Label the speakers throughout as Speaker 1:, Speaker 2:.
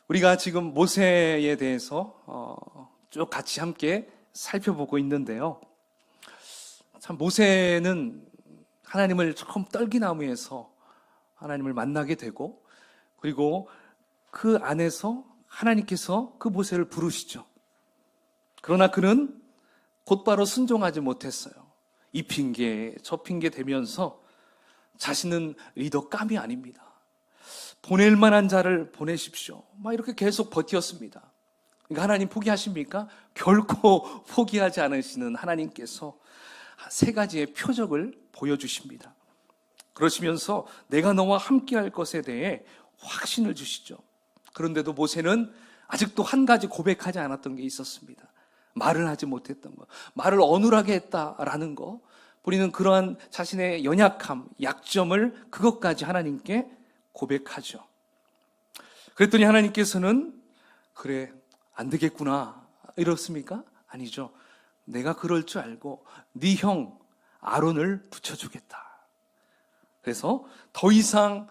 Speaker 1: 우리가 지금 모세에 대해서 쭉 같이 함께 살펴보고 있는데요. 참 모세는 하나님을 처음 떨기나무에서 하나님을 만나게 되고, 그리고 그 안에서 하나님께서 그 모세를 부르시죠. 그러나 그는 곧바로 순종하지 못했어요. 이 핑계 저 핑계 대면서 자신은 리더감이 아닙니다, 보낼 만한 자를 보내십시오, 막 이렇게 계속 버텼습니다. 그러니까 하나님 포기하십니까? 결코 포기하지 않으시는 하나님께서 세 가지의 표적을 보여주십니다. 그러시면서 내가 너와 함께할 것에 대해 확신을 주시죠. 그런데도 모세는 아직도 한 가지 고백하지 않았던 게 있었습니다. 말을 하지 못했던 것, 말을 어눌하게 했다라는 것, 우리는 그러한 자신의 연약함, 약점을 그것까지 하나님께 고백하죠. 그랬더니 하나님께서는 그래, 안 되겠구나 이렇습니까? 아니죠. 내가 그럴 줄 알고 네 형 아론을 붙여주겠다. 그래서 더 이상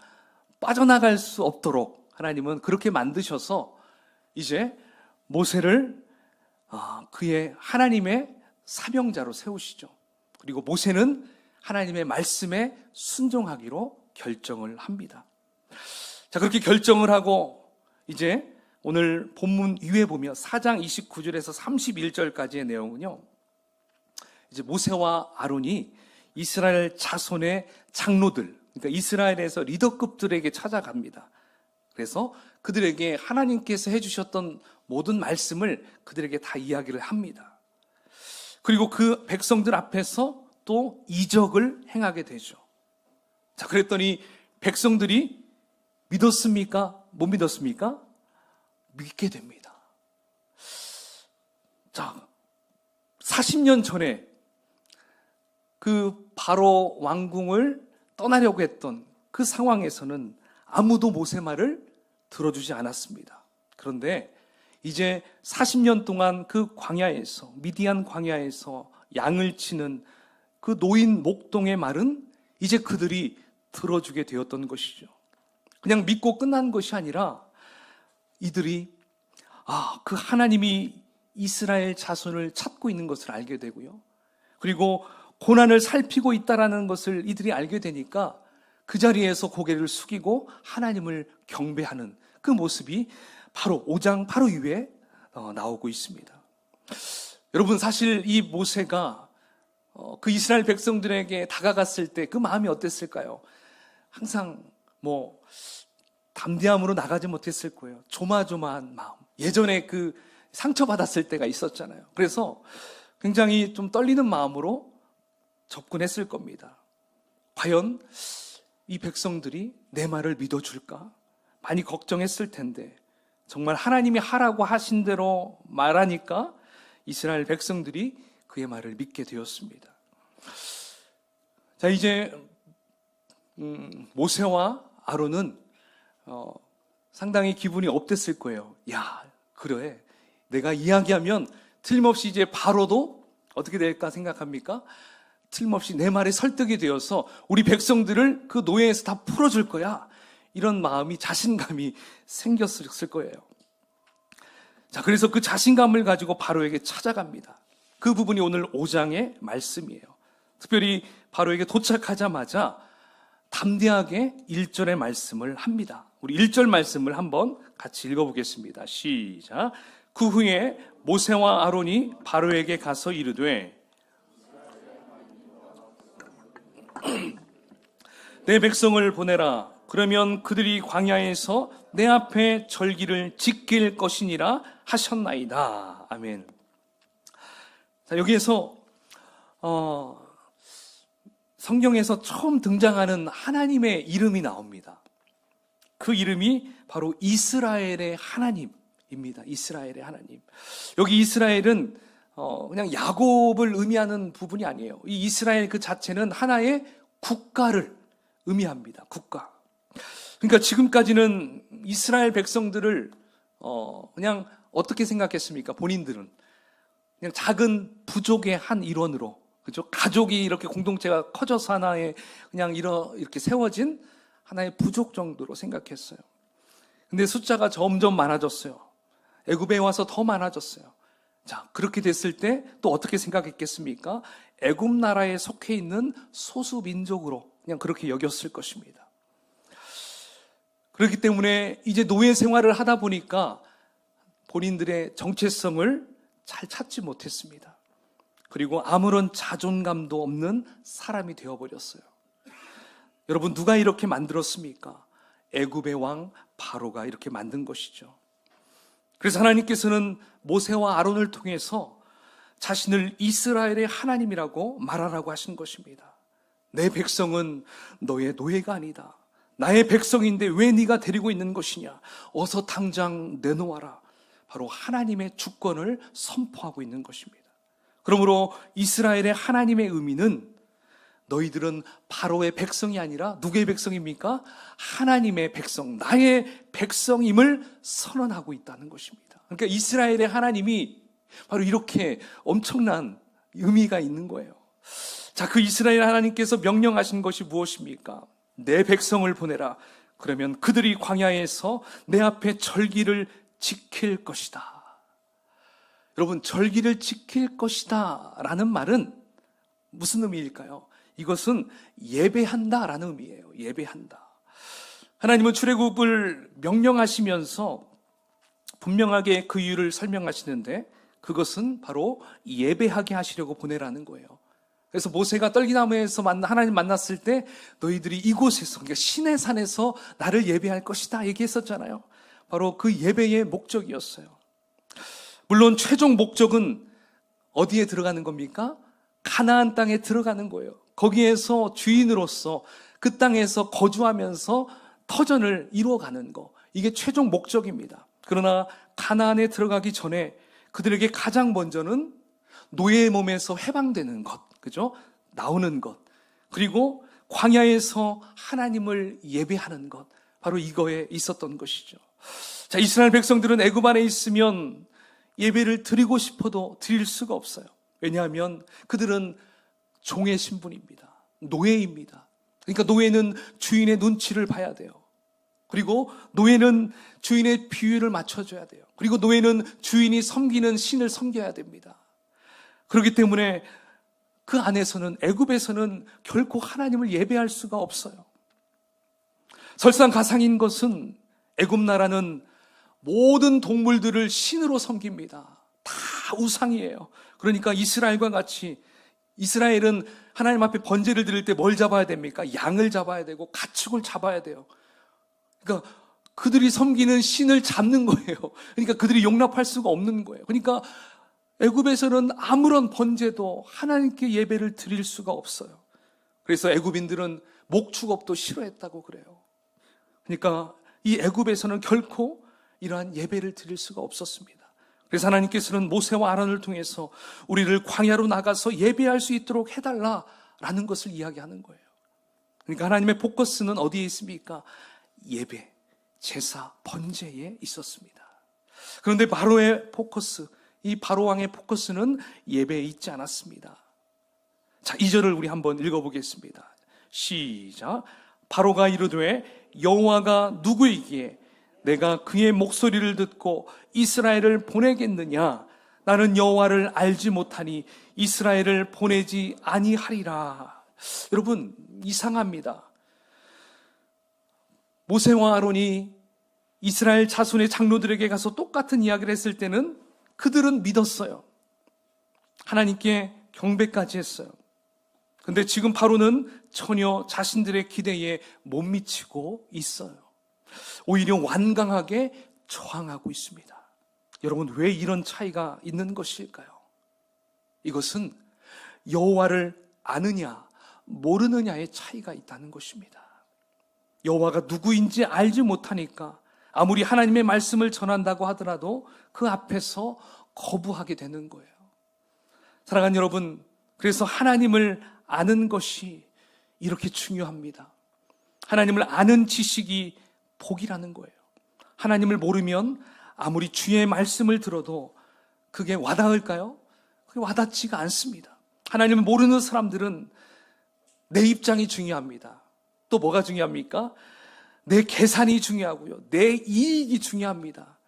Speaker 1: 빠져나갈 수 없도록 하나님은 그렇게 만드셔서 이제 모세를 그의 하나님의 사명자로 세우시죠. 그리고 모세는 하나님의 말씀에 순종하기로 결정을 합니다. 자, 그렇게 결정을 하고 이제 오늘 본문 위에 보면 4장 29절에서 31절까지의 내용은요, 이제 모세와 아론이 이스라엘 자손의 장로들, 그러니까 이스라엘에서 리더급들에게 찾아갑니다. 그래서 그들에게 하나님께서 해주셨던 모든 말씀을 그들에게 다 이야기를 합니다. 그리고 그 백성들 앞에서 또 이적을 행하게 되죠. 자, 그랬더니 백성들이 믿었습니까? 못 믿었습니까? 믿게 됩니다. 자, 40년 전에 그 바로 왕궁을 떠나려고 했던 그 상황에서는 아무도 모세 말을 들어주지 않았습니다. 그런데 이제 40년 동안 그 광야에서, 미디안 광야에서 양을 치는 그 노인 목동의 말은 이제 그들이 들어주게 되었던 것이죠. 그냥 믿고 끝난 것이 아니라 이들이 그 하나님이 이스라엘 자손을 찾고 있는 것을 알게 되고요, 그리고 고난을 살피고 있다라는 것을 이들이 알게 되니까 그 자리에서 고개를 숙이고 하나님을 경배하는 그 모습이 바로 5장 바로 위에 나오고 있습니다. 여러분, 사실 이 모세가 그 이스라엘 백성들에게 다가갔을 때 그 마음이 어땠을까요? 항상 담대함으로 나가지 못했을 거예요. 조마조마한 마음, 예전에 그 상처받았을 때가 있었잖아요. 그래서 굉장히 좀 떨리는 마음으로 접근했을 겁니다. 과연 이 백성들이 내 말을 믿어줄까? 많이 걱정했을 텐데 정말 하나님이 하라고 하신 대로 말하니까 이스라엘 백성들이 그의 말을 믿게 되었습니다. 자, 이제 모세와 아론은 상당히 기분이 업됐을 거예요. 야, 그래, 내가 이야기하면 틀림없이 이제 바로도 어떻게 될까 생각합니까? 틀림없이 내 말에 설득이 되어서 우리 백성들을 그 노예에서 다 풀어줄 거야, 이런 마음이, 자신감이 생겼을 거예요. 자, 그래서 그 자신감을 가지고 바로에게 찾아갑니다. 그 부분이 오늘 5장의 말씀이에요. 특별히 바로에게 도착하자마자 담대하게 1절의 말씀을 합니다. 우리 1절 말씀을 한번 같이 읽어보겠습니다. 시작. 그 후에 모세와 아론이 바로에게 가서 이르되 내 백성을 보내라. 그러면 그들이 광야에서 내 앞에 절기를 지킬 것이니라 하셨나이다. 아멘. 자, 여기에서 성경에서 처음 등장하는 하나님의 이름이 나옵니다. 그 이름이 바로 이스라엘의 하나님입니다. 이스라엘의 하나님. 여기 이스라엘은 그냥 야곱을 의미하는 부분이 아니에요. 이 이스라엘 그 자체는 하나의 국가를 의미합니다. 국가. 그러니까 지금까지는 이스라엘 백성들을 그냥 어떻게 생각했습니까? 본인들은 그냥 작은 부족의 한 일원으로, 그죠? 가족이 이렇게 공동체가 커져서 하나의 그냥 이렇게 세워진 하나의 부족 정도로 생각했어요. 근데 숫자가 점점 많아졌어요. 애굽에 와서 더 많아졌어요. 자, 그렇게 됐을 때 또 어떻게 생각했겠습니까? 애굽 나라에 속해 있는 소수 민족으로 그냥 그렇게 여겼을 것입니다. 그렇기 때문에 이제 노예 생활을 하다 보니까 본인들의 정체성을 잘 찾지 못했습니다. 그리고 아무런 자존감도 없는 사람이 되어버렸어요. 여러분, 누가 이렇게 만들었습니까? 애굽의 왕 바로가 이렇게 만든 것이죠. 그래서 하나님께서는 모세와 아론을 통해서 자신을 이스라엘의 하나님이라고 말하라고 하신 것입니다. 내 백성은 너의 노예가 아니다. 나의 백성인데 왜 네가 데리고 있는 것이냐? 어서 당장 내놓아라. 바로 하나님의 주권을 선포하고 있는 것입니다. 그러므로 이스라엘의 하나님의 의미는 너희들은 바로의 백성이 아니라 누구의 백성입니까? 하나님의 백성, 나의 백성임을 선언하고 있다는 것입니다. 그러니까 이스라엘의 하나님이 바로 이렇게 엄청난 의미가 있는 거예요. 자, 그 이스라엘 하나님께서 명령하신 것이 무엇입니까? 내 백성을 보내라. 그러면 그들이 광야에서 내 앞에 절기를 지킬 것이다. 여러분, 절기를 지킬 것이다 라는 말은 무슨 의미일까요? 이것은 예배한다라는 의미예요. 예배한다. 하나님은 출애굽을 명령하시면서 분명하게 그 이유를 설명하시는데 그것은 바로 예배하게 하시려고 보내라는 거예요. 그래서 모세가 떨기나무에서 하나님 만났을 때 너희들이 이곳에서, 그러니까 시내 산에서 나를 예배할 것이다 얘기했었잖아요. 바로 그 예배의 목적이었어요. 물론 최종 목적은 어디에 들어가는 겁니까? 가나안 땅에 들어가는 거예요. 거기에서 주인으로서 그 땅에서 거주하면서 터전을 이루어가는 거, 이게 최종 목적입니다. 그러나 가나안에 들어가기 전에 그들에게 가장 먼저는 노예의 몸에서 해방되는 것, 그죠? 나오는 것, 그리고 광야에서 하나님을 예배하는 것, 바로 이거에 있었던 것이죠. 자, 이스라엘 백성들은 애굽 안에 있으면 예배를 드리고 싶어도 드릴 수가 없어요. 왜냐하면 그들은 종의 신분입니다. 노예입니다. 그러니까 노예는 주인의 눈치를 봐야 돼요. 그리고 노예는 주인의 비위를 맞춰줘야 돼요. 그리고 노예는 주인이 섬기는 신을 섬겨야 됩니다. 그렇기 때문에 그 안에서는, 애굽에서는 결코 하나님을 예배할 수가 없어요. 설상가상인 것은 애굽 나라는 모든 동물들을 신으로 섬깁니다. 다 우상이에요. 그러니까 이스라엘과 같이, 이스라엘은 하나님 앞에 번제를 드릴 때 뭘 잡아야 됩니까? 양을 잡아야 되고 가축을 잡아야 돼요. 그러니까 그들이 섬기는 신을 잡는 거예요. 그러니까 그들이 용납할 수가 없는 거예요. 그러니까 애굽에서는 아무런 번제도 하나님께 예배를 드릴 수가 없어요. 그래서 애굽인들은 목축업도 싫어했다고 그래요. 그러니까 이 애굽에서는 결코 이러한 예배를 드릴 수가 없었습니다. 그래서 하나님께서는 모세와 아론을 통해서 우리를 광야로 나가서 예배할 수 있도록 해달라라는 것을 이야기하는 거예요. 그러니까 하나님의 포커스는 어디에 있습니까? 예배, 제사, 번제에 있었습니다. 그런데 바로의 포커스, 이 바로 왕의 포커스는 예배에 있지 않았습니다. 자, 2절을 우리 한번 읽어보겠습니다. 시작. 바로가 이르되 여호와가 누구이기에 내가 그의 목소리를 듣고 이스라엘을 보내겠느냐? 나는 여호와를 알지 못하니 이스라엘을 보내지 아니하리라. 여러분, 이상합니다. 모세와 아론이 이스라엘 자손의 장로들에게 가서 똑같은 이야기를 했을 때는 그들은 믿었어요. 하나님께 경배까지 했어요. 근데 지금 바로는 전혀 자신들의 기대에 못 미치고 있어요. 오히려 완강하게 저항하고 있습니다. 여러분, 왜 이런 차이가 있는 것일까요? 이것은 여호와를 아느냐 모르느냐의 차이가 있다는 것입니다. 여호와가 누구인지 알지 못하니까 아무리 하나님의 말씀을 전한다고 하더라도 그 앞에서 거부하게 되는 거예요. 사랑하는 여러분, 그래서 하나님을 아는 것이 이렇게 중요합니다. 하나님을 아는 지식이 복이라는 거예요. 하나님을 모르면 아무리 주의 말씀을 들어도 그게 와닿을까요? 그게 와닿지가 않습니다. 하나님을 모르는 사람들은 내 입장이 중요합니다. 또 뭐가 중요합니까? 내 계산이 중요하고요. 내 이익이 중요합니다.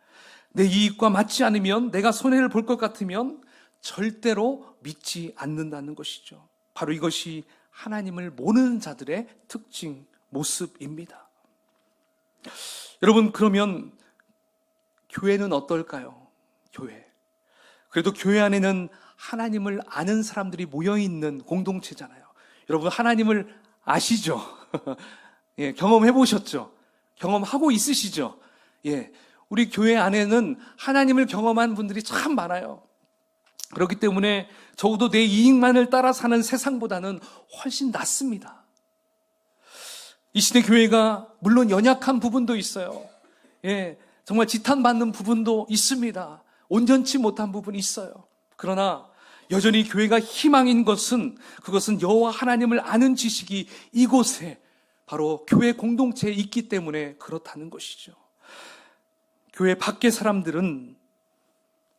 Speaker 1: 내 이익과 맞지 않으면, 내가 손해를 볼 것 같으면 절대로 믿지 않는다는 것이죠. 바로 이것이 하나님을 모르는 자들의 특징, 모습입니다. 여러분, 그러면 교회는 어떨까요? 교회. 그래도 교회 안에는 하나님을 아는 사람들이 모여있는 공동체잖아요. 여러분, 하나님을 아시죠? 예, 경험해 보셨죠? 경험하고 있으시죠? 예, 우리 교회 안에는 하나님을 경험한 분들이 참 많아요. 그렇기 때문에 적어도 내 이익만을 따라 사는 세상보다는 훨씬 낫습니다. 이 시대 교회가 물론 연약한 부분도 있어요. 예, 정말 지탄받는 부분도 있습니다. 온전치 못한 부분이 있어요. 그러나 여전히 교회가 희망인 것은, 그것은 여호와 하나님을 아는 지식이 이곳에 바로 교회 공동체에 있기 때문에 그렇다는 것이죠. 교회 밖의 사람들은,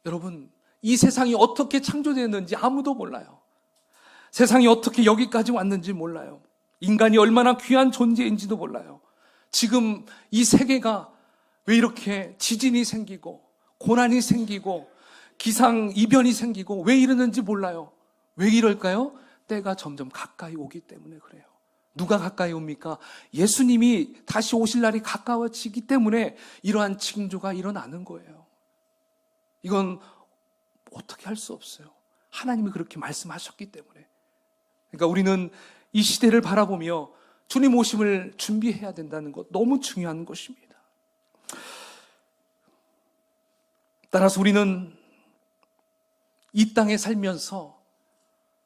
Speaker 1: 여러분, 이 세상이 어떻게 창조되었는지 아무도 몰라요. 세상이 어떻게 여기까지 왔는지 몰라요. 인간이 얼마나 귀한 존재인지도 몰라요. 지금 이 세계가 왜 이렇게 지진이 생기고 고난이 생기고 기상이변이 생기고 왜 이러는지 몰라요. 왜 이럴까요? 때가 점점 가까이 오기 때문에 그래요. 누가 가까이 옵니까? 예수님이 다시 오실 날이 가까워지기 때문에 이러한 징조가 일어나는 거예요. 이건 어떻게 할 수 없어요. 하나님이 그렇게 말씀하셨기 때문에. 그러니까 우리는 이 시대를 바라보며 주님 오심을 준비해야 된다는 것, 너무 중요한 것입니다. 따라서 우리는 이 땅에 살면서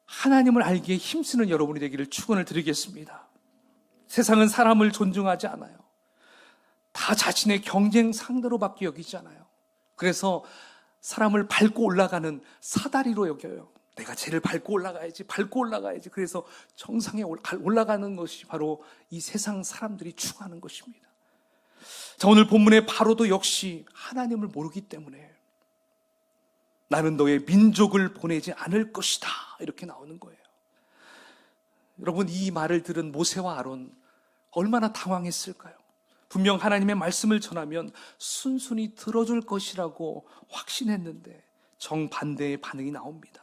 Speaker 1: 하나님을 알기에 힘쓰는 여러분이 되기를 축원을 드리겠습니다. 세상은 사람을 존중하지 않아요. 다 자신의 경쟁 상대로밖에 여기지 않아요. 그래서 사람을 밟고 올라가는 사다리로 여겨요. 내가 쟤를 밟고 올라가야지. 그래서 정상에 올라가는 것이 바로 이 세상 사람들이 추구하는 것입니다. 자, 오늘 본문의 바로도 역시 하나님을 모르기 때문에 나는 너의 민족을 보내지 않을 것이다, 이렇게 나오는 거예요. 여러분, 이 말을 들은 모세와 아론 얼마나 당황했을까요? 분명 하나님의 말씀을 전하면 순순히 들어줄 것이라고 확신했는데 정반대의 반응이 나옵니다.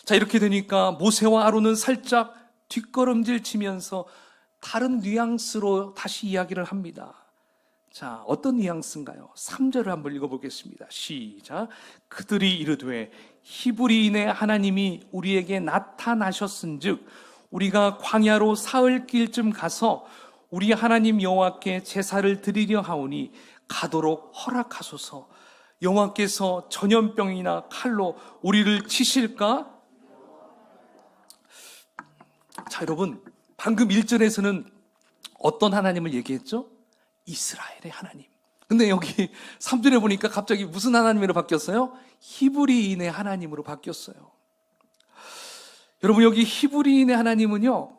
Speaker 1: 자, 이렇게 되니까 모세와 아론은 살짝 뒷걸음질 치면서 다른 뉘앙스로 다시 이야기를 합니다. 자, 어떤 뉘앙스인가요? 3절을 한번 읽어보겠습니다. 시작. 그들이 이르되 히브리인의 하나님이 우리에게 나타나셨은즉 우리가 광야로 사흘 길쯤 가서 우리 하나님 여호와께 제사를 드리려 하오니 가도록 허락하소서. 여호와께서 전염병이나 칼로 우리를 치실까? 자, 여러분, 방금 1절에서는 어떤 하나님을 얘기했죠? 이스라엘의 하나님. 근데 여기 3절에 보니까 갑자기 무슨 하나님으로 바뀌었어요? 히브리인의 하나님으로 바뀌었어요. 여러분, 여기 히브리인의 하나님은요,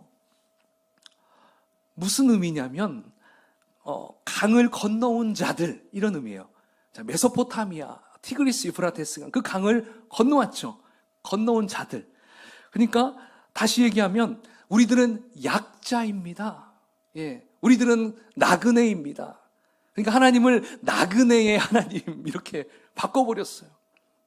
Speaker 1: 무슨 의미냐면 강을 건너온 자들, 이런 의미예요. 자, 메소포타미아, 티그리스 유프라테스강, 그 강을 건너왔죠. 건너온 자들. 그러니까 다시 얘기하면 우리들은 약자입니다. 예, 우리들은 나그네입니다. 그러니까 하나님을 나그네의 하나님, 이렇게 바꿔버렸어요.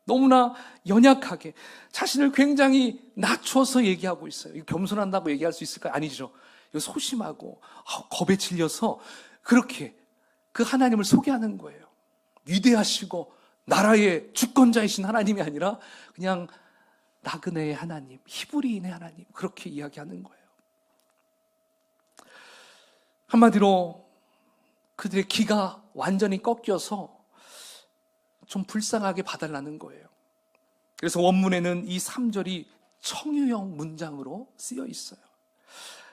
Speaker 1: 너무나 연약하게 자신을 굉장히 낮춰서 얘기하고 있어요. 이거 겸손한다고 얘기할 수 있을까요? 아니죠. 이거 소심하고 겁에 질려서 그렇게 그 하나님을 소개하는 거예요. 위대하시고 나라의 주권자이신 하나님이 아니라 그냥 나그네의 하나님, 히브리인의 하나님, 그렇게 이야기하는 거예요. 한마디로 그들의 기가 완전히 꺾여서 좀 불쌍하게 봐달라는 거예요. 그래서 원문에는 이 3절이 청유형 문장으로 쓰여 있어요.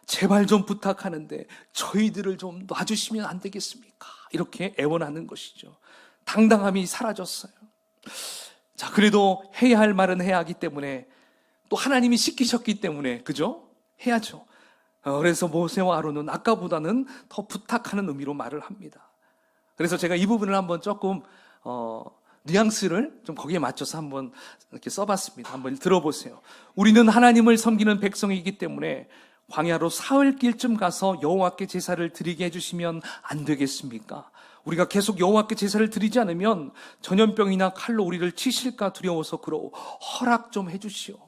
Speaker 1: 제발 좀 부탁하는데 저희들을 좀 놔주시면 안 되겠습니까? 이렇게 애원하는 것이죠. 당당함이 사라졌어요. 자, 그래도 해야 할 말은 해야 하기 때문에, 또 하나님이 시키셨기 때문에, 그죠? 해야죠. 그래서 모세와 아론은 아까보다는 더 부탁하는 의미로 말을 합니다. 그래서 제가 이 부분을 한번 조금 뉘앙스를 좀 거기에 맞춰서 한번 이렇게 써봤습니다. 한번 들어보세요. 우리는 하나님을 섬기는 백성이기 때문에 광야로 사흘 길쯤 가서 여호와께 제사를 드리게 해주시면 안 되겠습니까? 우리가 계속 여호와께 제사를 드리지 않으면 전염병이나 칼로 우리를 치실까 두려워서 그러오. 허락 좀 해주시오.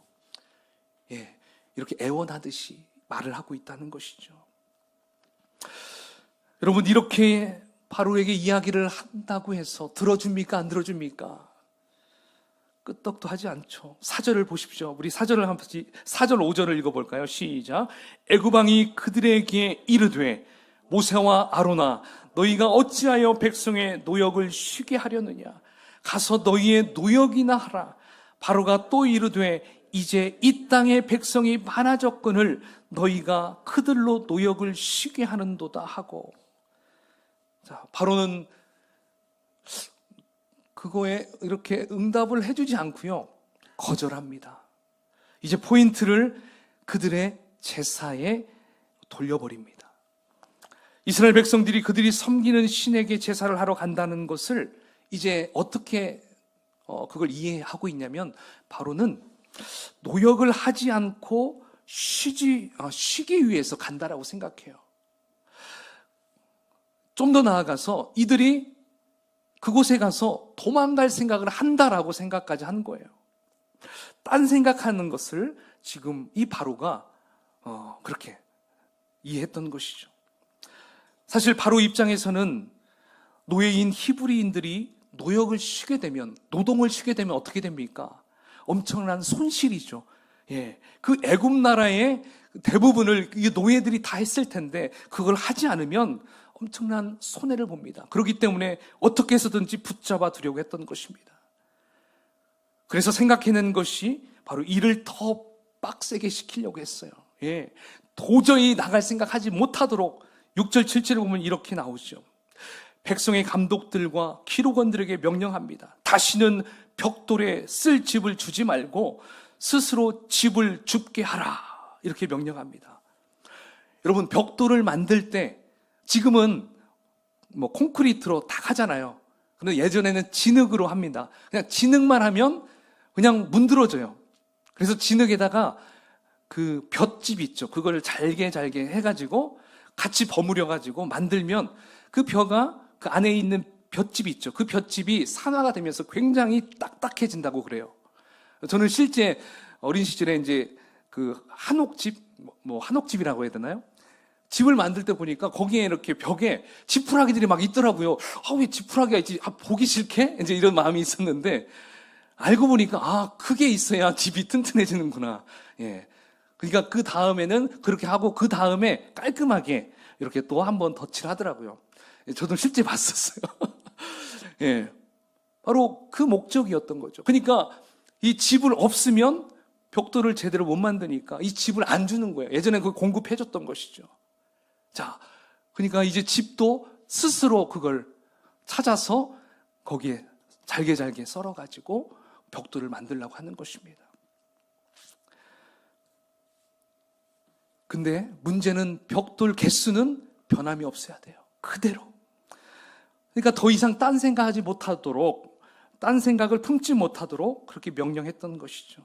Speaker 1: 예, 이렇게 애원하듯이 말을 하고 있다는 것이죠. 여러분, 이렇게 바로에게 이야기를 한다고 해서 들어줍니까? 안 들어줍니까? 끄떡도 하지 않죠. 4절을 보십시오. 우리 4절을 한번 4절 5절을 읽어볼까요? 시작. 애굽왕이 그들에게 이르되 모세와 아로나 너희가 어찌하여 백성의 노역을 쉬게 하려느냐? 가서 너희의 노역이나 하라. 바로가 또 이르되 이제 이 땅의 백성이 많아졌거늘 너희가 그들로 노역을 쉬게 하는도다 하고. 자, 바로는 그거에 이렇게 응답을 해주지 않고요, 거절합니다. 이제 포인트를 그들의 제사에 돌려버립니다. 이스라엘 백성들이 그들이 섬기는 신에게 제사를 하러 간다는 것을 이제 어떻게 그걸 이해하고 있냐면, 바로는 노역을 하지 않고 쉬기 위해서 간다라고 생각해요. 좀 더 나아가서 이들이 그곳에 가서 도망갈 생각을 한다라고 생각까지 한 거예요. 딴 생각하는 것을 지금 이 바로가 그렇게 이해했던 것이죠. 사실 바로 입장에서는 노예인 히브리인들이 노역을 쉬게 되면, 노동을 쉬게 되면 어떻게 됩니까? 엄청난 손실이죠. 예, 그 애굽 나라의 대부분을 이 노예들이 다 했을 텐데 그걸 하지 않으면 엄청난 손해를 봅니다. 그렇기 때문에 어떻게 해서든지 붙잡아 두려고 했던 것입니다. 그래서 생각해낸 것이 바로 일을 더 빡세게 시키려고 했어요. 예, 도저히 나갈 생각하지 못하도록 6절 7절을 보면 이렇게 나오죠. 백성의 감독들과 기록원들에게 명령합니다. 다시는 벽돌에 쓸 집을 주지 말고 스스로 집을 줍게 하라. 이렇게 명령합니다. 여러분, 벽돌을 만들 때 지금은 뭐 콘크리트로 다 하잖아요. 근데 예전에는 진흙으로 합니다. 그냥 진흙만 하면 그냥 문드러져요. 그래서 진흙에다가 그 볏짚 있죠. 그걸 잘게 해가지고 같이 버무려가지고 만들면 그 벼가 그 안에 있는 볏짚이 있죠. 그 볏짚이 산화가 되면서 굉장히 딱딱해진다고 그래요. 저는 실제 어린 시절에 이제 그 한옥집, 뭐 한옥집이라고 해야 되나요? 집을 만들 때 보니까 거기에 이렇게 벽에 지푸라기들이 막 있더라고요. 왜 지푸라기가 있지? 보기 싫게? 이제 이런 마음이 있었는데, 알고 보니까, 그게 있어야 집이 튼튼해지는구나. 예. 그러니까 그 다음에는 그렇게 하고, 그 다음에 깔끔하게 이렇게 또 한 번 덧칠을 하더라고요. 저도 실제 봤었어요. 예. 바로 그 목적이었던 거죠. 그러니까 이 집을 없으면 벽돌을 제대로 못 만드니까 이 집을 안 주는 거예요. 예전에 그걸 공급해줬던 것이죠. 자, 그러니까 이제 집도 스스로 그걸 찾아서 거기에 잘게 썰어가지고 벽돌을 만들려고 하는 것입니다. 근데 문제는 벽돌 개수는 변함이 없어야 돼요. 그대로. 그러니까 더 이상 딴 생각하지 못하도록, 딴 생각을 품지 못하도록 그렇게 명령했던 것이죠.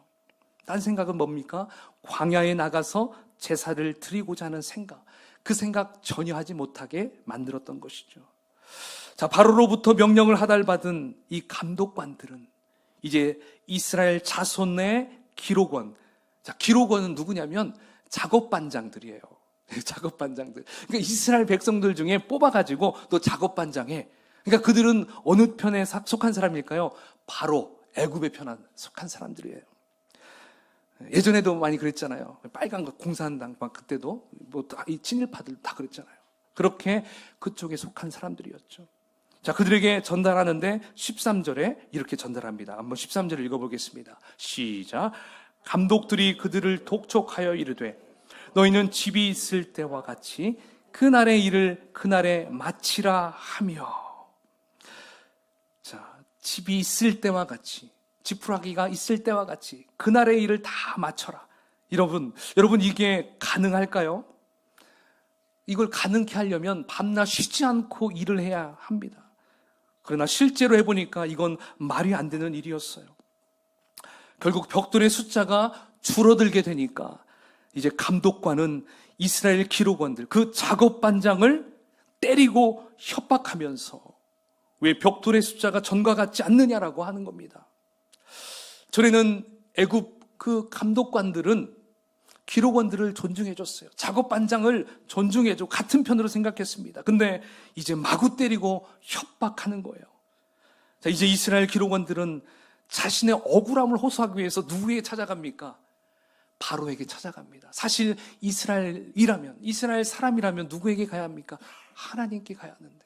Speaker 1: 딴 생각은 뭡니까? 광야에 나가서 제사를 드리고자 하는 생각. 그 생각 전혀 하지 못하게 만들었던 것이죠. 자, 바로로부터 명령을 하달받은 이 감독관들은 이제 이스라엘 자손의 기록원. 자, 기록원은 누구냐면 작업반장들이에요. 작업반장들. 그러니까 이스라엘 백성들 중에 뽑아가지고 또 작업반장에. 그러니까 그들은 어느 편에 속한 사람일까요? 바로 애굽의 편에 속한 사람들이에요. 예전에도 많이 그랬잖아요. 빨간 거 공산당 막 그때도 뭐 이 친일파들 다 그랬잖아요. 그렇게 그쪽에 속한 사람들이었죠. 자, 그들에게 전달하는데 13절에 이렇게 전달합니다. 한번 13절을 읽어보겠습니다. 시작. 감독들이 그들을 독촉하여 이르되 너희는 집이 있을 때와 같이 그날의 일을 그날에 마치라 하며. 자, 집이 있을 때와 같이, 지푸라기가 있을 때와 같이 그날의 일을 다 마쳐라. 여러분 이게 가능할까요? 이걸 가능케 하려면 밤낮 쉬지 않고 일을 해야 합니다. 그러나 실제로 해보니까 이건 말이 안 되는 일이었어요. 결국 벽돌의 숫자가 줄어들게 되니까 이제 감독관은 이스라엘 기록원들, 그 작업반장을 때리고 협박하면서 왜 벽돌의 숫자가 전과 같지 않느냐라고 하는 겁니다. 전에는 애굽 그 감독관들은 기록원들을 존중해줬어요. 작업반장을 존중해줘 같은 편으로 생각했습니다. 근데 이제 마구 때리고 협박하는 거예요. 자, 이제 이스라엘 기록원들은 자신의 억울함을 호소하기 위해서 누구에게 찾아갑니까? 바로에게 찾아갑니다. 사실 이스라엘 사람이라면 누구에게 가야 합니까? 하나님께 가야 하는데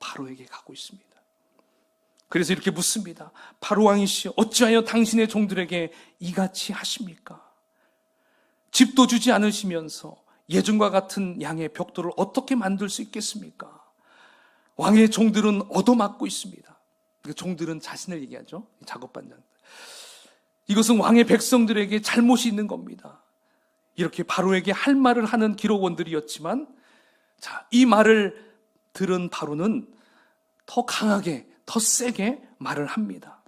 Speaker 1: 바로에게 가고 있습니다. 그래서 이렇게 묻습니다. 바로 왕이시여, 어찌하여 당신의 종들에게 이같이 하십니까? 집도 주지 않으시면서 예전과 같은 양의 벽돌을 어떻게 만들 수 있겠습니까? 왕의 종들은 얻어맞고 있습니다. 종들은 자신을 얘기하죠. 작업반장. 이것은 왕의 백성들에게 잘못이 있는 겁니다. 이렇게 바로에게 할 말을 하는 기록원들이었지만, 자, 이 말을 들은 바로는 더 강하게, 더 세게 말을 합니다.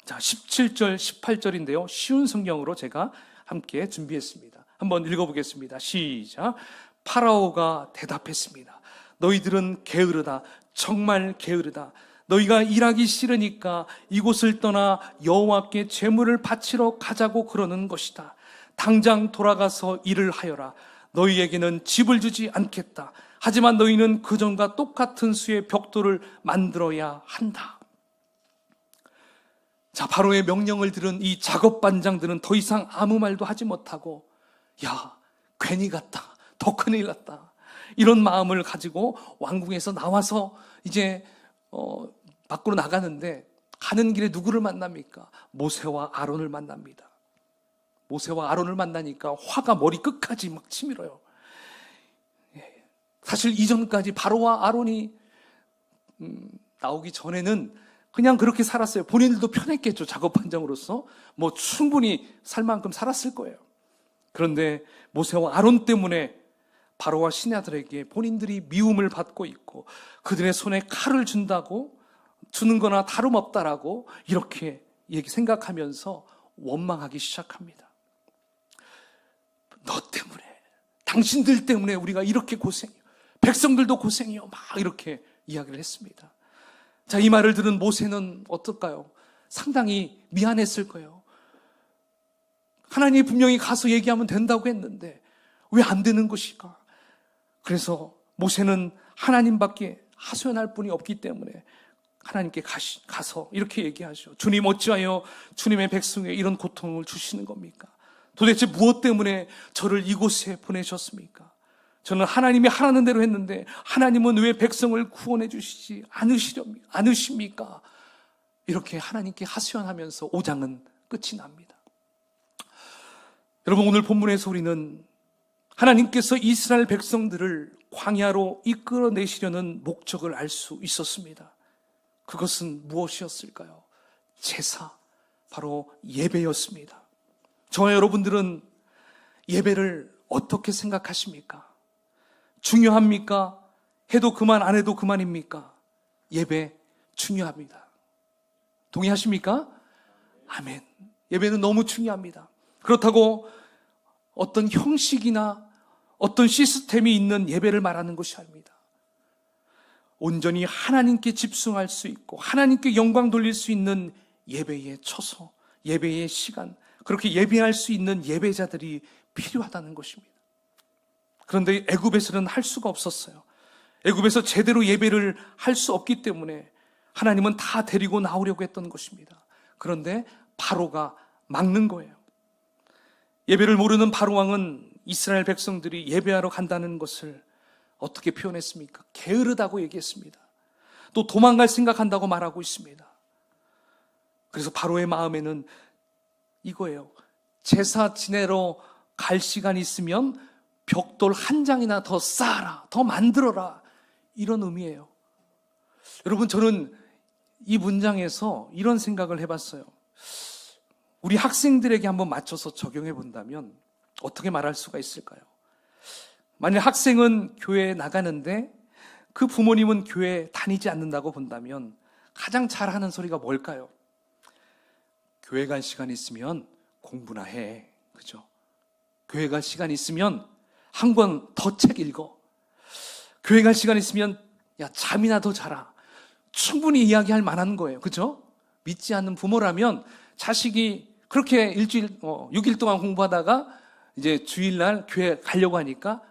Speaker 1: 자, 17절, 18절인데요. 쉬운 성경으로 제가 함께 준비했습니다. 한번 읽어보겠습니다. 시작. 파라오가 대답했습니다. 너희들은 게으르다. 정말 게으르다. 너희가 일하기 싫으니까 이곳을 떠나 여호와께 제물을 바치러 가자고 그러는 것이다. 당장 돌아가서 일을 하여라. 너희에게는 집을 주지 않겠다. 하지만 너희는 그전과 똑같은 수의 벽돌을 만들어야 한다. 자, 바로의 명령을 들은 이 작업반장들은 더 이상 아무 말도 하지 못하고, 야, 괜히 갔다. 더 큰일 났다. 이런 마음을 가지고 왕궁에서 나와서 이제 밖으로 나가는데, 가는 길에 누구를 만납니까? 모세와 아론을 만납니다. 모세와 아론을 만나니까 화가 머리 끝까지 막 치밀어요. 사실 이전까지 바로와 아론이 나오기 전에는 그냥 그렇게 살았어요. 본인들도 편했겠죠. 작업반장으로서 뭐 충분히 살 만큼 살았을 거예요. 그런데 모세와 아론 때문에 바로와 신하들에게 본인들이 미움을 받고 있고, 그들의 손에 칼을 주는 거나 다름없다라고 이렇게 생각하면서 원망하기 시작합니다. 너 때문에, 당신들 때문에 우리가 이렇게 고생해요. 백성들도 고생해요. 막 이렇게 이야기를 했습니다. 자, 이 말을 들은 모세는 어떨까요? 상당히 미안했을 거예요. 하나님이 분명히 가서 얘기하면 된다고 했는데 왜 안 되는 것일까? 그래서 모세는 하나님밖에 하소연할 분이 없기 때문에 하나님께 가서 이렇게 얘기하죠. 주님, 어찌하여 주님의 백성에 이런 고통을 주시는 겁니까? 도대체 무엇 때문에 저를 이곳에 보내셨습니까? 저는 하나님이 하라는 대로 했는데 하나님은 왜 백성을 구원해 주시지 않으십니까? 이렇게 하나님께 하소연하면서 5장은 끝이 납니다. 여러분, 오늘 본문에서 우리는 하나님께서 이스라엘 백성들을 광야로 이끌어내시려는 목적을 알 수 있었습니다. 그것은 무엇이었을까요? 제사, 바로 예배였습니다. 저와 여러분들은 예배를 어떻게 생각하십니까? 중요합니까? 해도 그만, 안 해도 그만입니까? 예배 중요합니다. 동의하십니까? 아멘. 예배는 너무 중요합니다. 그렇다고 어떤 형식이나 어떤 시스템이 있는 예배를 말하는 것이 아닙니다. 온전히 하나님께 집중할 수 있고 하나님께 영광 돌릴 수 있는 예배의 처소, 예배의 시간, 그렇게 예배할 수 있는 예배자들이 필요하다는 것입니다. 그런데 애굽에서는 할 수가 없었어요. 애굽에서 제대로 예배를 할 수 없기 때문에 하나님은 다 데리고 나오려고 했던 것입니다. 그런데 바로가 막는 거예요. 예배를 모르는 바로 왕은 이스라엘 백성들이 예배하러 간다는 것을 어떻게 표현했습니까? 게으르다고 얘기했습니다. 또 도망갈 생각한다고 말하고 있습니다. 그래서 바로의 마음에는 이거예요. 제사 지내러 갈 시간이 있으면 벽돌 한 장이나 더 쌓아라, 더 만들어라, 이런 의미예요. 여러분, 저는 이 문장에서 이런 생각을 해봤어요. 우리 학생들에게 한번 맞춰서 적용해 본다면 어떻게 말할 수가 있을까요? 만약 학생은 교회에 나가는데 그 부모님은 교회에 다니지 않는다고 본다면 가장 잘하는 소리가 뭘까요? 교회 갈 시간 있으면 공부나 해. 그죠? 교회 갈 시간 있으면 한 권 더 책 읽어. 교회 갈 시간 있으면 야, 잠이나 더 자라. 충분히 이야기할 만한 거예요. 그죠? 믿지 않는 부모라면 자식이 그렇게 6일 동안 공부하다가 이제 주일날 교회 가려고 하니까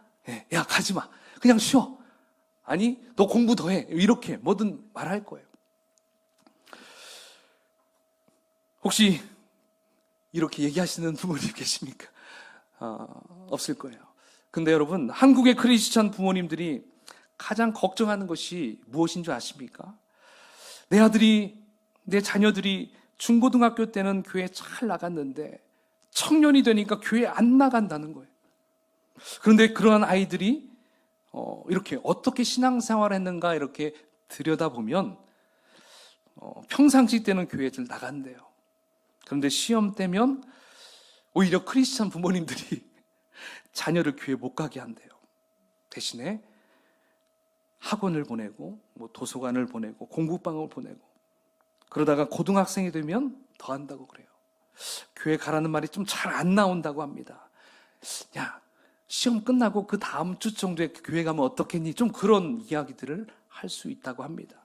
Speaker 1: 야, 가지 마. 그냥 쉬어. 아니, 너 공부 더 해. 이렇게 뭐든 말할 거예요. 혹시 이렇게 얘기하시는 부모님 계십니까? 없을 거예요. 근데 여러분, 한국의 크리스찬 부모님들이 가장 걱정하는 것이 무엇인 줄 아십니까? 내 아들이, 내 자녀들이 중고등학교 때는 교회 잘 나갔는데 청년이 되니까 교회 안 나간다는 거예요. 그런데 그러한 아이들이 이렇게 어떻게 신앙생활을 했는가 이렇게 들여다보면 평상시 때는 교회를 나간대요. 그런데 시험 때면 오히려 크리스찬 부모님들이 자녀를 교회 못 가게 한대요. 대신에 학원을 보내고 도서관을 보내고 공부방을 보내고 그러다가 고등학생이 되면 더 한다고 그래요. 교회 가라는 말이 좀 잘 안 나온다고 합니다. 야, 시험 끝나고 그 다음 주 정도에 교회 가면 어떻겠니? 좀 그런 이야기들을 할 수 있다고 합니다.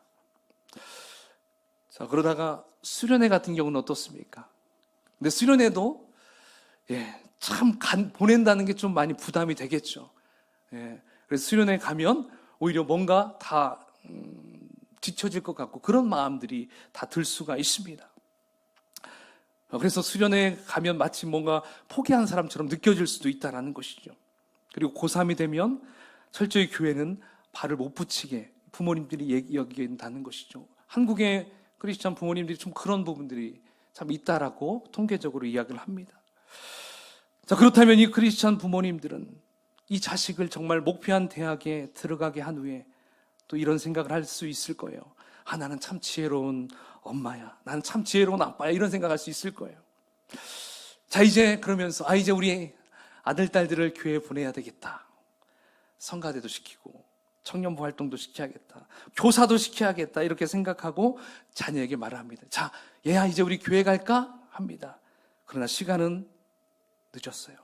Speaker 1: 자, 그러다가 수련회 같은 경우는 어떻습니까? 근데 수련회도 참 보낸다는 게 좀 많이 부담이 되겠죠. 그래서 수련회 가면 오히려 뭔가 다 뒤처질 것 같고 그런 마음들이 다 들 수가 있습니다. 그래서 수련회 가면 마치 뭔가 포기한 사람처럼 느껴질 수도 있다는 것이죠. 그리고 고3이 되면 철저히 교회는 발을 못 붙이게 부모님들이 여긴다는 것이죠. 한국의 크리스찬 부모님들이 좀 그런 부분들이 참 있다라고 통계적으로 이야기를 합니다. 자, 그렇다면 이 크리스찬 부모님들은 이 자식을 정말 목표한 대학에 들어가게 한 후에 또 이런 생각을 할 수 있을 거예요. 나는 참 지혜로운 엄마야. 나는 참 지혜로운 아빠야. 이런 생각할 수 있을 거예요. 자, 이제 그러면서 이제 우리 아들, 딸들을 교회에 보내야 되겠다. 성가대도 시키고 청년부 활동도 시켜야겠다. 교사도 시켜야겠다. 이렇게 생각하고 자녀에게 말을 합니다. 자, 얘야 이제 우리 교회 갈까? 합니다. 그러나 시간은 늦었어요.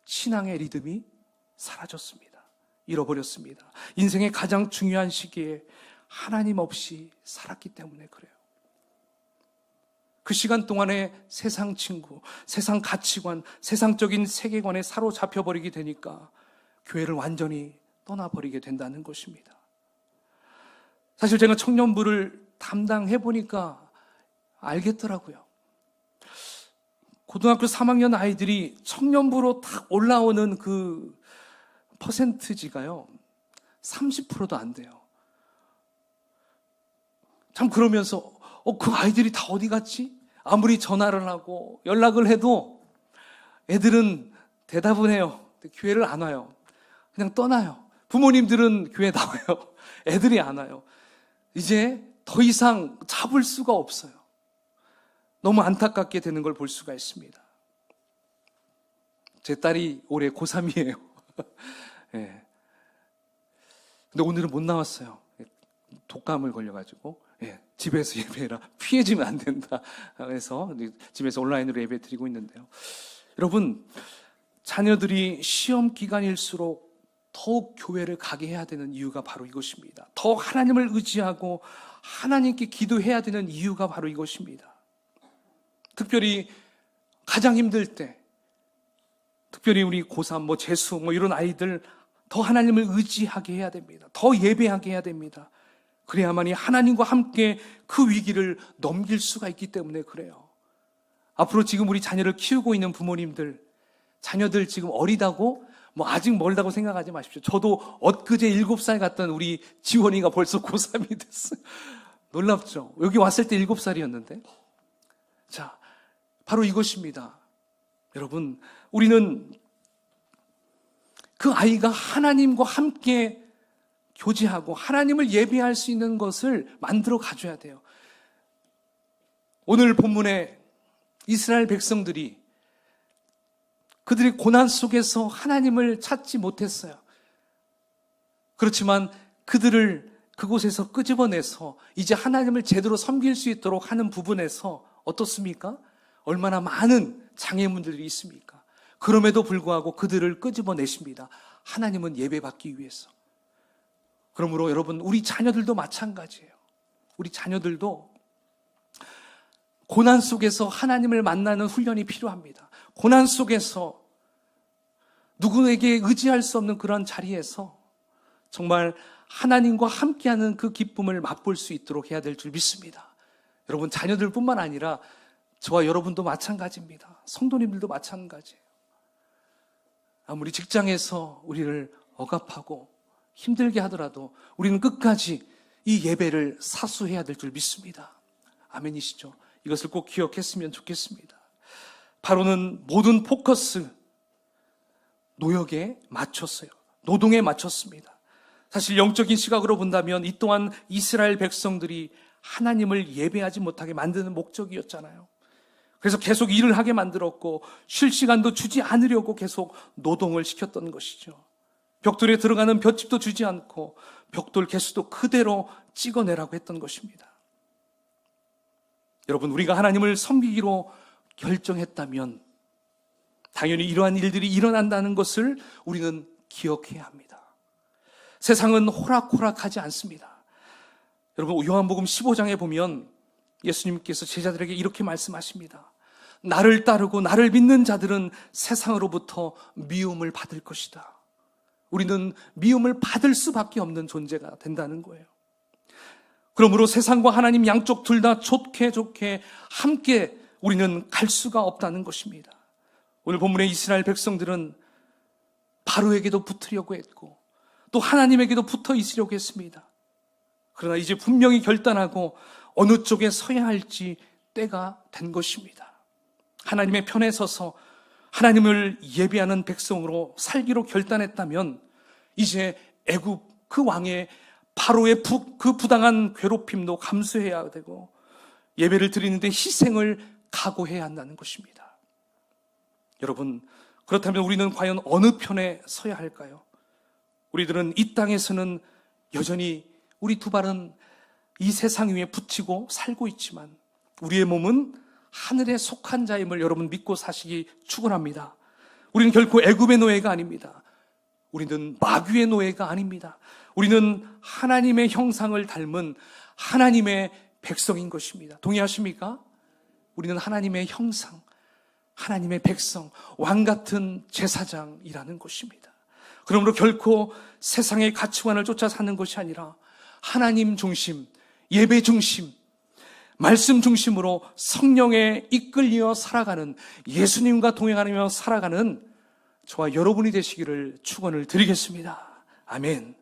Speaker 1: 신앙의 리듬이 사라졌습니다. 잃어버렸습니다. 인생의 가장 중요한 시기에 하나님 없이 살았기 때문에 그래요. 그 시간 동안에 세상 친구, 세상 가치관, 세상적인 세계관에 사로잡혀버리게 되니까 교회를 완전히 떠나버리게 된다는 것입니다. 사실 제가 청년부를 담당해보니까 알겠더라고요. 고등학교 3학년 아이들이 청년부로 딱 올라오는 그 퍼센트지가요 30%도 안 돼요. 참 그러면서 그 아이들이 다 어디 갔지? 아무리 전화를 하고 연락을 해도 애들은 대답은 해요. 교회를 안 와요. 그냥 떠나요. 부모님들은 교회 나와요. 애들이 안 와요. 이제 더 이상 잡을 수가 없어요. 너무 안타깝게 되는 걸 볼 수가 있습니다. 제 딸이 올해 고3이에요. 네. 근데 오늘은 못 나왔어요. 독감을 걸려가지고 집에서 예배해라. 피해지면 안 된다. 그래서 집에서 온라인으로 예배 드리고 있는데요. 여러분, 자녀들이 시험 기간일수록 더욱 교회를 가게 해야 되는 이유가 바로 이것입니다. 더 하나님을 의지하고 하나님께 기도해야 되는 이유가 바로 이것입니다. 특별히 가장 힘들 때, 특별히 우리 고3, 재수, 이런 아이들 더 하나님을 의지하게 해야 됩니다. 더 예배하게 해야 됩니다. 그래야만이 하나님과 함께 그 위기를 넘길 수가 있기 때문에 그래요. 앞으로 지금 우리 자녀를 키우고 있는 부모님들, 자녀들 지금 어리다고 아직 멀다고 생각하지 마십시오. 저도 엊그제 7살 같던 우리 지원이가 벌써 고3이 됐어요. 놀랍죠? 여기 왔을 때 7살이었는데. 자, 바로 이것입니다. 여러분, 우리는 그 아이가 하나님과 함께 교제하고 하나님을 예배할 수 있는 것을 만들어 가져야 돼요. 오늘 본문에 이스라엘 백성들이 그들의 고난 속에서 하나님을 찾지 못했어요. 그렇지만 그들을 그곳에서 끄집어내서 이제 하나님을 제대로 섬길 수 있도록 하는 부분에서 어떻습니까? 얼마나 많은 장애물들이 있습니까? 그럼에도 불구하고 그들을 끄집어내십니다. 하나님은 예배받기 위해서. 그러므로 여러분, 우리 자녀들도 마찬가지예요. 우리 자녀들도 고난 속에서 하나님을 만나는 훈련이 필요합니다. 고난 속에서 누구에게 의지할 수 없는 그런 자리에서 정말 하나님과 함께하는 그 기쁨을 맛볼 수 있도록 해야 될 줄 믿습니다. 여러분, 자녀들뿐만 아니라 저와 여러분도 마찬가지입니다. 성도님들도 마찬가지예요. 아무리 직장에서 우리를 억압하고 힘들게 하더라도 우리는 끝까지 이 예배를 사수해야 될 줄 믿습니다. 아멘이시죠? 이것을 꼭 기억했으면 좋겠습니다. 바로는 모든 포커스 노역에 맞췄어요. 노동에 맞췄습니다. 사실 영적인 시각으로 본다면 이 또한 이스라엘 백성들이 하나님을 예배하지 못하게 만드는 목적이었잖아요. 그래서 계속 일을 하게 만들었고 쉴 시간도 주지 않으려고 계속 노동을 시켰던 것이죠. 벽돌에 들어가는 볏짚도 주지 않고 벽돌 개수도 그대로 찍어내라고 했던 것입니다. 여러분, 우리가 하나님을 섬기기로 결정했다면 당연히 이러한 일들이 일어난다는 것을 우리는 기억해야 합니다. 세상은 호락호락하지 않습니다. 여러분, 요한복음 15장에 보면 예수님께서 제자들에게 이렇게 말씀하십니다. 나를 따르고 나를 믿는 자들은 세상으로부터 미움을 받을 것이다. 우리는 미움을 받을 수밖에 없는 존재가 된다는 거예요. 그러므로 세상과 하나님 양쪽 둘 다 좋게 함께 우리는 갈 수가 없다는 것입니다. 오늘 본문의 이스라엘 백성들은 바로에게도 붙으려고 했고 또 하나님에게도 붙어 있으려고 했습니다. 그러나 이제 분명히 결단하고 어느 쪽에 서야 할지 때가 된 것입니다. 하나님의 편에 서서 하나님을 예배하는 백성으로 살기로 결단했다면 이제 애굽 그 왕의 바로의 그 부당한 괴롭힘도 감수해야 되고 예배를 드리는데 희생을 각오해야 한다는 것입니다. 여러분, 그렇다면 우리는 과연 어느 편에 서야 할까요? 우리들은 이 땅에서는 여전히 우리 두 발은 이 세상 위에 붙이고 살고 있지만 우리의 몸은 하늘에 속한 자임을 여러분 믿고 사시기 축원합니다. 우리는 결코 애굽의 노예가 아닙니다. 우리는 마귀의 노예가 아닙니다. 우리는 하나님의 형상을 닮은 하나님의 백성인 것입니다. 동의하십니까? 우리는 하나님의 형상, 하나님의 백성, 왕 같은 제사장이라는 것입니다. 그러므로 결코 세상의 가치관을 쫓아 사는 것이 아니라 하나님 중심, 예배 중심, 말씀 중심으로 성령에 이끌려 살아가는, 예수님과 동행하며 살아가는 저와 여러분이 되시기를 축원을 드리겠습니다. 아멘.